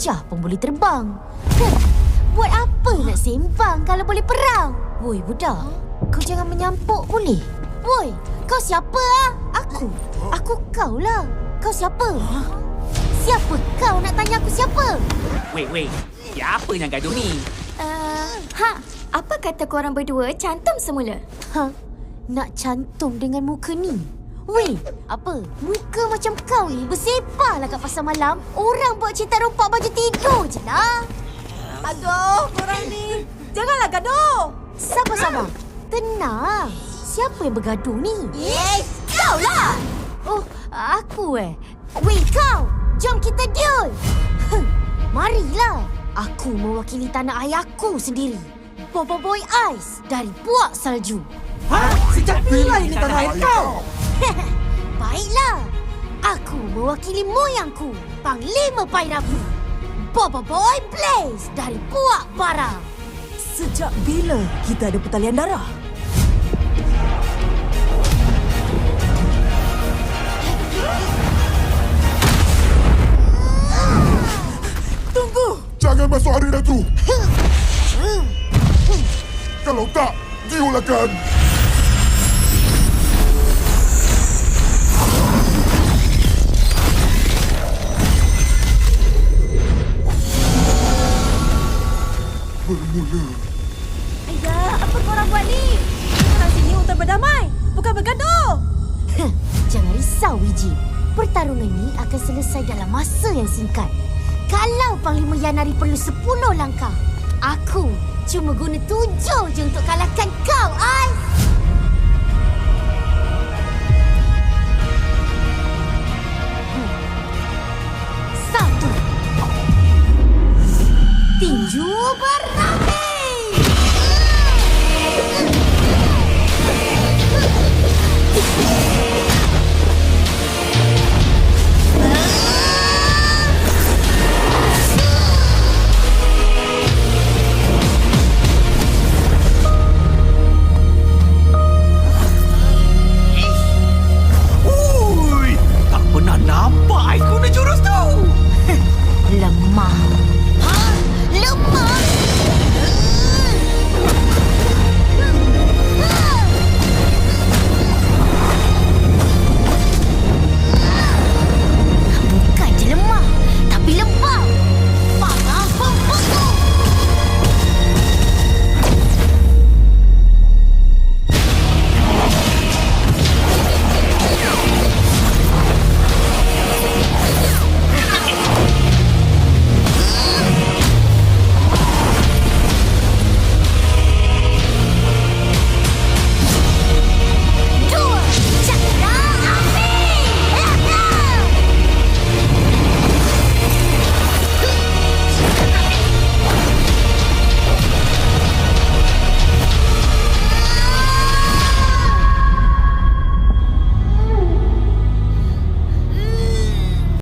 gajah pun boleh terbang. Buat apa nak sembang kalau boleh perang? Woi budak, kau jangan menyampuk boleh? Woi, kau siapa ah? Aku kau lah. Kau siapa? Siapa kau nak tanya aku siapa? Weh, siapa yang gaduh ni? Apa kata korang berdua cantum semula? Nak cantum dengan muka ni? Weh, apa? Muka macam kau ni bersepahlah kat pasar malam. Orang buat cerita rompak baju tidur je lah. Aduh, korang ni. Janganlah gaduh. Sabar. Tenang. Siapa yang bergaduh ni? Kau lah. Oh, aku Weh, kau! Jom kita duel! Marilah! Aku mewakili tanah ayahku sendiri. Bobo Boy Ice dari Puak Salju. Sejak bila ini tanah air kau? Baiklah. Aku mewakili moyangku, Panglima Pairapi. Bobo Boy Blaze dari Puak Bara. Sejak bila kita ada pertalian darah? Tunggu! Jangan masuk hari Ratu! Kalau tak, diulakan! Bermula. Ayah, apa korang buat ni? Korang sini untuk berdamai, bukan bergaduh. Jangan risau, Wiji. Pertarungan ni akan selesai dalam masa yang singkat. Kalau Panglima Yanari perlu 10 langkah, aku cuma guna 7 je untuk kalahkan kau, Ice. Satu. Tinju berapi. Tak pernah nampak aku guna jurus tu. Lemah.